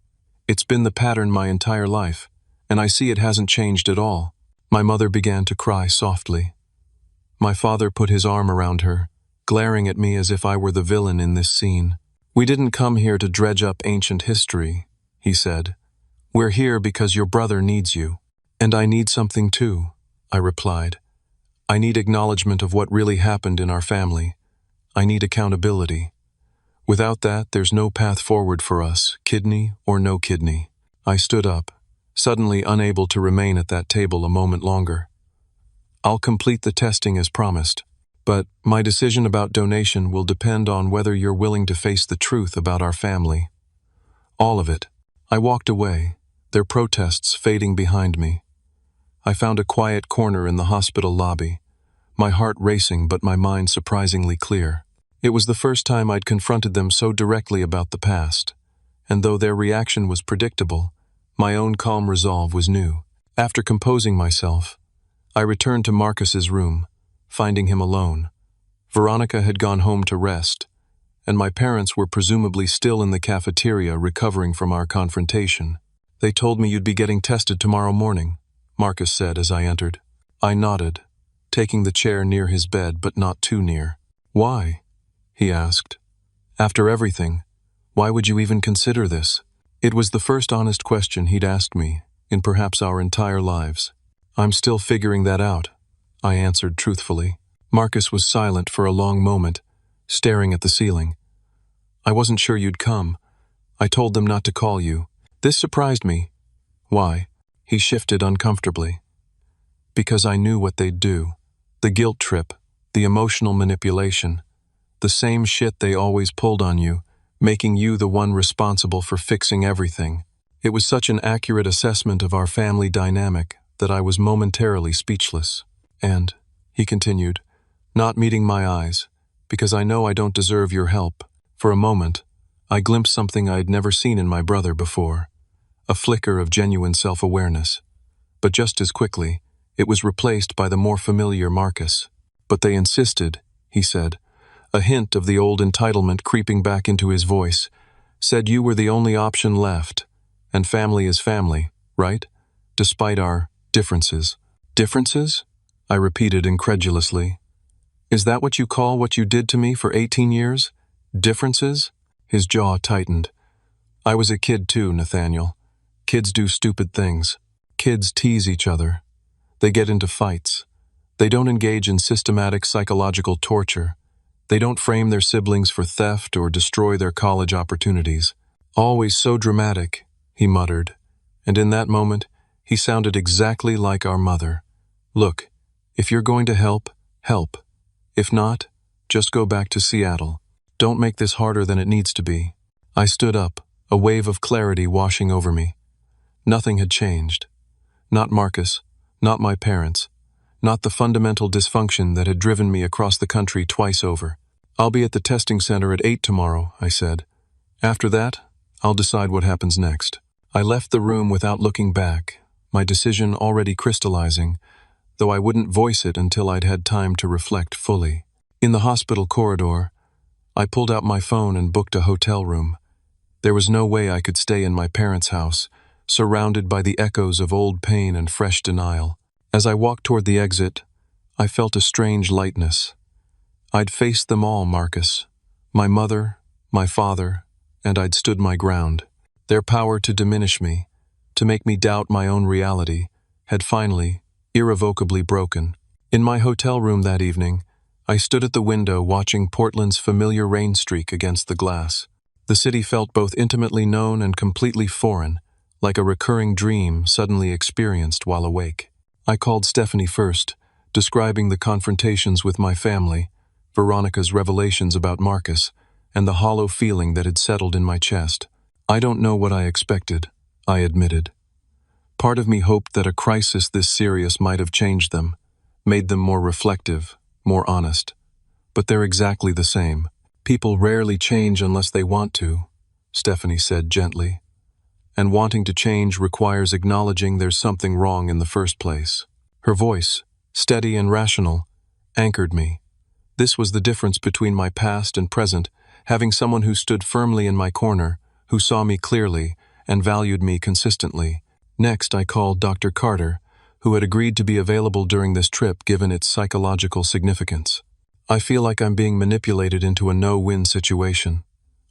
It's been the pattern my entire life, and I see it hasn't changed at all. My mother began to cry softly. My father put his arm around her, glaring at me as if I were the villain in this scene. We didn't come here to dredge up ancient history, he said. We're here because your brother needs you. And I need something too, I replied. I need acknowledgement of what really happened in our family. I need accountability. Without that, there's no path forward for us, kidney or no kidney. I stood up, suddenly unable to remain at that table a moment longer. I'll complete the testing as promised, but my decision about donation will depend on whether you're willing to face the truth about our family. All of it. I walked away, their protests fading behind me. I found a quiet corner in the hospital lobby, my heart racing but my mind surprisingly clear. It was the first time I'd confronted them so directly about the past, and though their reaction was predictable, my own calm resolve was new. After composing myself, I returned to Marcus's room, finding him alone. Veronica had gone home to rest, and my parents were presumably still in the cafeteria recovering from our confrontation. They told me you'd be getting tested tomorrow morning, Marcus said as I entered. I nodded, taking the chair near his bed but not too near. Why? He asked. After everything, why would you even consider this? It was the first honest question he'd asked me in perhaps our entire lives. I'm still figuring that out, I answered truthfully. Marcus was silent for a long moment, staring at the ceiling. I wasn't sure you'd come. I told them not to call you. This surprised me. Why? He shifted uncomfortably. Because I knew what they'd do. The guilt trip, the emotional manipulation, the same shit they always pulled on you, making you the one responsible for fixing everything. It was such an accurate assessment of our family dynamic that I was momentarily speechless. And, he continued, not meeting my eyes, because I know I don't deserve your help. For a moment, I glimpsed something I'd never seen in my brother before, a flicker of genuine self-awareness. But just as quickly, it was replaced by the more familiar Marcus. But they insisted, he said, a hint of the old entitlement creeping back into his voice, said you were the only option left, and family is family, right? Despite our differences. Differences? I repeated incredulously. Is that what you call what you did to me for 18 years? Differences? His jaw tightened. I was a kid too, Nathaniel. Kids do stupid things. Kids tease each other. They get into fights. They don't engage in systematic psychological torture. They don't frame their siblings for theft or destroy their college opportunities. Always so dramatic, he muttered, and in that moment, he sounded exactly like our mother. Look, if you're going to help, help. If not, just go back to Seattle. Don't make this harder than it needs to be. I stood up, a wave of clarity washing over me. Nothing had changed. Not Marcus, not my parents, not the fundamental dysfunction that had driven me across the country twice over. I'll be at the testing center at 8 tomorrow, I said. After that, I'll decide what happens next. I left the room without looking back, my decision already crystallizing, though I wouldn't voice it until I'd had time to reflect fully. In the hospital corridor, I pulled out my phone and booked a hotel room. There was no way I could stay in my parents' house, surrounded by the echoes of old pain and fresh denial. As I walked toward the exit, I felt a strange lightness. I'd faced them all, Marcus. My mother, my father, and I'd stood my ground. Their power to diminish me, to make me doubt my own reality, had finally, irrevocably broken. In my hotel room that evening, I stood at the window watching Portland's familiar rain streak against the glass. The city felt both intimately known and completely foreign, like a recurring dream suddenly experienced while awake. I called Stephanie first, describing the confrontations with my family, Veronica's revelations about Marcus, and the hollow feeling that had settled in my chest. I don't know what I expected, I admitted. Part of me hoped that a crisis this serious might have changed them, made them more reflective, more honest. But they're exactly the same. People rarely change unless they want to, Stephanie said gently. And wanting to change requires acknowledging there's something wrong in the first place. Her voice, steady and rational, anchored me. This was the difference between my past and present, having someone who stood firmly in my corner, who saw me clearly, and valued me consistently. Next, I called Dr. Carter, who had agreed to be available during this trip given its psychological significance. I feel like I'm being manipulated into a no-win situation,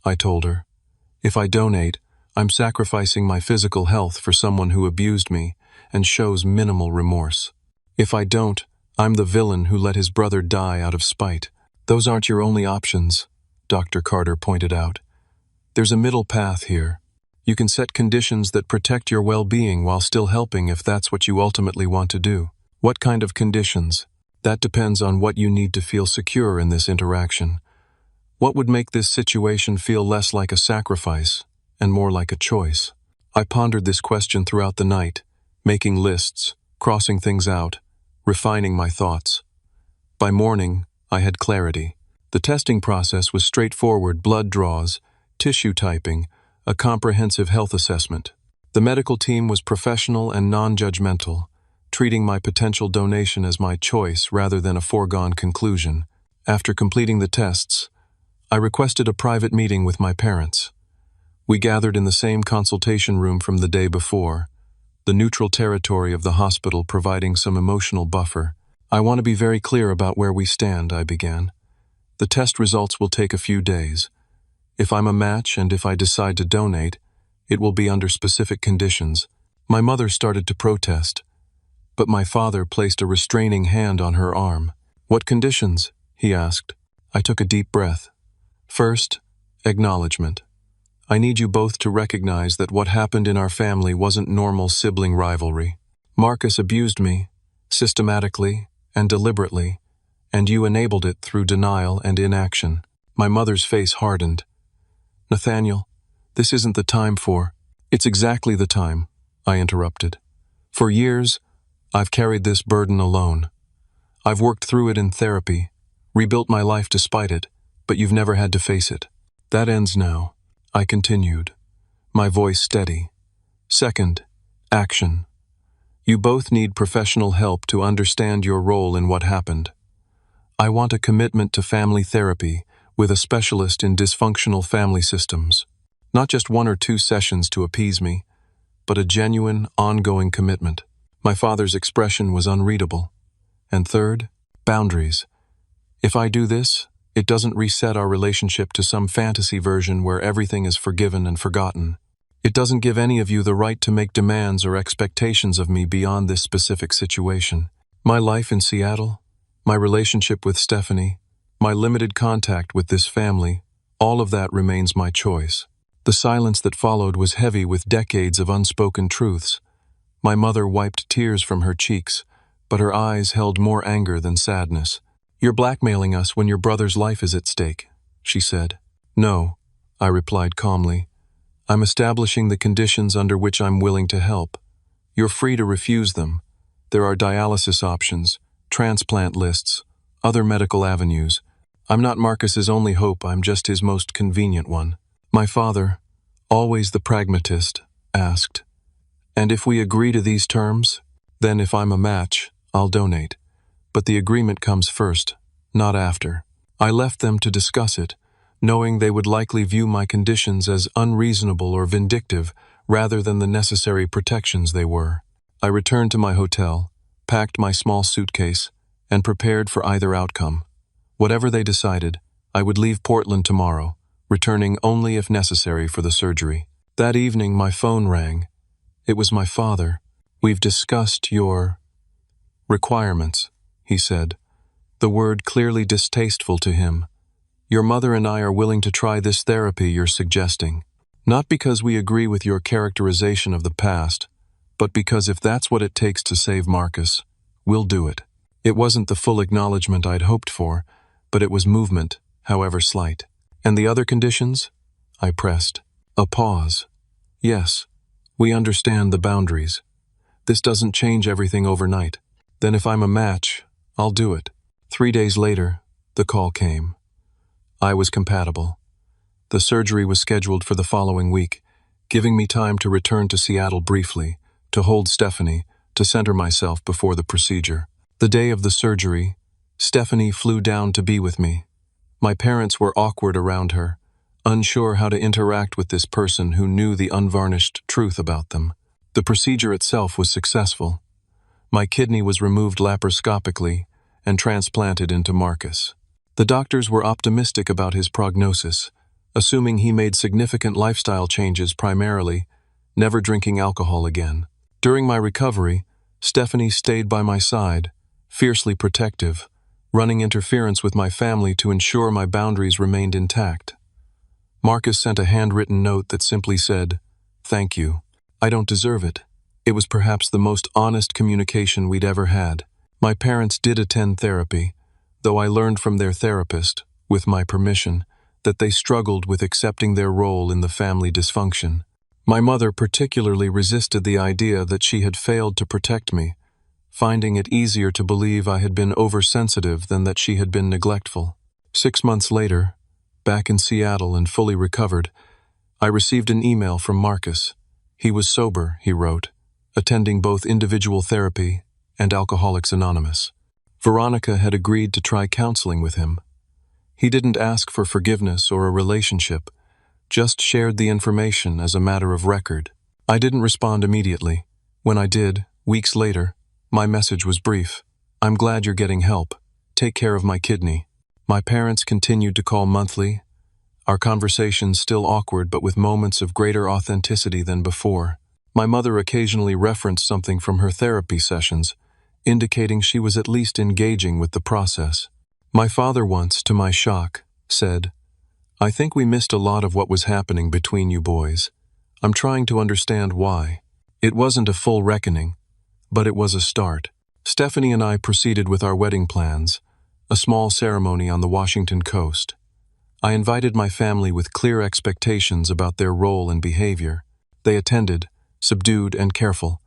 I told her. If I donate, I'm sacrificing my physical health for someone who abused me and shows minimal remorse. If I don't, I'm the villain who let his brother die out of spite. Those aren't your only options, Dr. Carter pointed out. There's a middle path here. You can set conditions that protect your well-being while still helping if that's what you ultimately want to do. What kind of conditions? That depends on what you need to feel secure in this interaction. What would make this situation feel less like a sacrifice and more like a choice? I pondered this question throughout the night, making lists, crossing things out, refining my thoughts. By morning, I had clarity. The testing process was straightforward: blood draws, tissue typing, a comprehensive health assessment. The medical team was professional and non-judgmental, treating my potential donation as my choice rather than a foregone conclusion. After completing the tests, I requested a private meeting with my parents. We gathered in the same consultation room from the day before, the neutral territory of the hospital providing some emotional buffer. I want to be very clear about where we stand, I began. The test results will take a few days. If I'm a match and if I decide to donate, it will be under specific conditions. My mother started to protest, but my father placed a restraining hand on her arm. What conditions? He asked. I took a deep breath. First, acknowledgement. I need you both to recognize that what happened in our family wasn't normal sibling rivalry. Marcus abused me, systematically and deliberately, and you enabled it through denial and inaction. My mother's face hardened. Nathaniel, this isn't the time for— It's exactly the time, I interrupted. For years, I've carried this burden alone. I've worked through it in therapy, rebuilt my life despite it, but you've never had to face it. That ends now, I continued, my voice steady. Second, action. You both need professional help to understand your role in what happened. I want a commitment to family therapy with a specialist in dysfunctional family systems. Not just 1 or 2 sessions to appease me, but a genuine, ongoing commitment. My father's expression was unreadable. And third, boundaries. If I do this, it doesn't reset our relationship to some fantasy version where everything is forgiven and forgotten. It doesn't give any of you the right to make demands or expectations of me beyond this specific situation. My life in Seattle, my relationship with Stephanie, my limited contact with this family, all of that remains my choice. The silence that followed was heavy with decades of unspoken truths. My mother wiped tears from her cheeks, but her eyes held more anger than sadness. You're blackmailing us when your brother's life is at stake, she said. No, I replied calmly. I'm establishing the conditions under which I'm willing to help. You're free to refuse them. There are dialysis options, transplant lists, other medical avenues. I'm not Marcus's only hope, I'm just his most convenient one. My father, always the pragmatist, asked, and if we agree to these terms, then if I'm a match, I'll donate. But the agreement comes first, not after. I left them to discuss it, knowing they would likely view my conditions as unreasonable or vindictive rather than the necessary protections they were. I returned to my hotel, packed my small suitcase, and prepared for either outcome. Whatever they decided, I would leave Portland tomorrow, returning only if necessary for the surgery. That evening, my phone rang. It was my father. "We've discussed your requirements," he said, the word clearly distasteful to him. "Your mother and I are willing to try this therapy you're suggesting. Not because we agree with your characterization of the past, but because if that's what it takes to save Marcus, we'll do it." It wasn't the full acknowledgement I'd hoped for, but it was movement, however slight. "And the other conditions?" I pressed. A pause. "Yes, we understand the boundaries. This doesn't change everything overnight. Then if I'm a match, I'll do it." 3 days later, the call came. I was compatible. The surgery was scheduled for the following week, giving me time to return to Seattle briefly, to hold Stephanie, to center myself before the procedure. The day of the surgery, Stephanie flew down to be with me. My parents were awkward around her, unsure how to interact with this person who knew the unvarnished truth about them. The procedure itself was successful. My kidney was removed laparoscopically and transplanted into Marcus. The doctors were optimistic about his prognosis, assuming he made significant lifestyle changes primarily, never drinking alcohol again. During my recovery, Stephanie stayed by my side, fiercely protective, running interference with my family to ensure my boundaries remained intact. Marcus sent a handwritten note that simply said, "Thank you. I don't deserve it." It was perhaps the most honest communication we'd ever had. My parents did attend therapy, though I learned from their therapist, with my permission, that they struggled with accepting their role in the family dysfunction. My mother particularly resisted the idea that she had failed to protect me, finding it easier to believe I had been oversensitive than that she had been neglectful. 6 months later, back in Seattle and fully recovered, I received an email from Marcus. He was sober, he wrote, attending both individual therapy and Alcoholics Anonymous. Veronica had agreed to try counseling with him. He didn't ask for forgiveness or a relationship, just shared the information as a matter of record. I didn't respond immediately. When I did, weeks later, my message was brief. "I'm glad you're getting help. Take care of my kidney." My parents continued to call monthly, our conversations still awkward but with moments of greater authenticity than before. My mother occasionally referenced something from her therapy sessions, indicating she was at least engaging with the process. My father once, to my shock, said, "I think we missed a lot of what was happening between you boys. I'm trying to understand why." It wasn't a full reckoning, but it was a start. Stephanie and I proceeded with our wedding plans, a small ceremony on the Washington coast. I invited my family with clear expectations about their role and behavior. They attended, subdued and careful,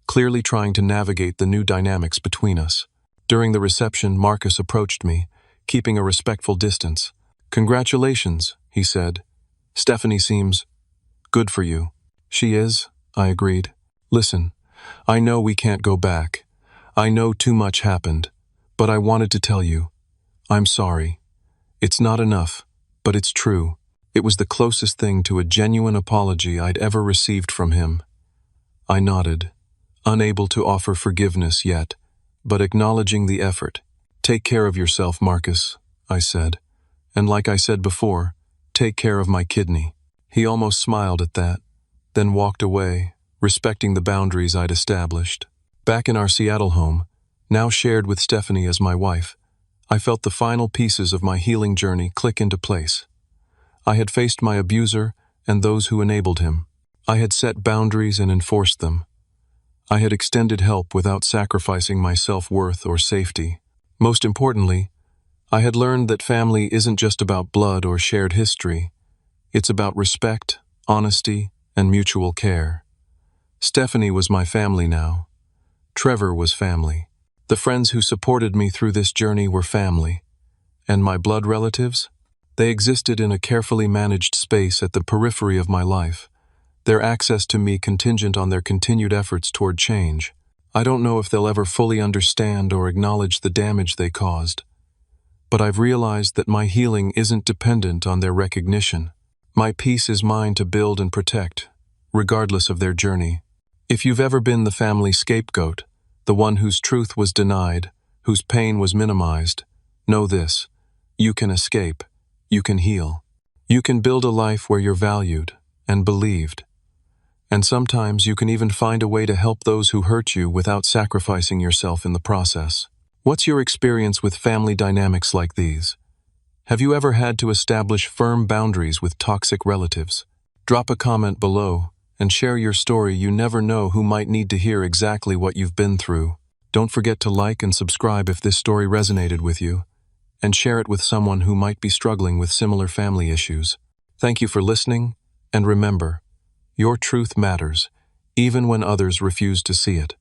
clearly trying to navigate the new dynamics between us. During the reception, Marcus approached me, keeping a respectful distance. "Congratulations," he said. "Stephanie seems good for you." "She is," I agreed. "Listen, I know we can't go back. I know too much happened, but I wanted to tell you. I'm sorry. It's not enough, but it's true." It was the closest thing to a genuine apology I'd ever received from him. I nodded, unable to offer forgiveness yet, but acknowledging the effort. "Take care of yourself, Marcus," I said. "And like I said before, take care of my kidney." He almost smiled at that, then walked away, respecting the boundaries I'd established. Back in our Seattle home, now shared with Stephanie as my wife, I felt the final pieces of my healing journey click into place. I had faced my abuser and those who enabled him. I had set boundaries and enforced them. I had extended help without sacrificing my self-worth or safety. Most importantly, I had learned that family isn't just about blood or shared history. It's about respect, honesty, and mutual care. Stephanie was my family now. Trevor was family. The friends who supported me through this journey were family. And my blood relatives? They existed in a carefully managed space at the periphery of my life, their access to me contingent on their continued efforts toward change. I don't know if they'll ever fully understand or acknowledge the damage they caused, but I've realized that my healing isn't dependent on their recognition. My peace is mine to build and protect, regardless of their journey. If you've ever been the family scapegoat, the one whose truth was denied, whose pain was minimized, know this: you can escape, you can heal. You can build a life where you're valued and believed. And sometimes you can even find a way to help those who hurt you without sacrificing yourself in the process. What's your experience with family dynamics like these? Have you ever had to establish firm boundaries with toxic relatives? Drop a comment below and share your story. You never know who might need to hear exactly what you've been through. Don't forget to like and subscribe if this story resonated with you, and share it with someone who might be struggling with similar family issues. Thank you for listening, and remember, your truth matters, even when others refuse to see it.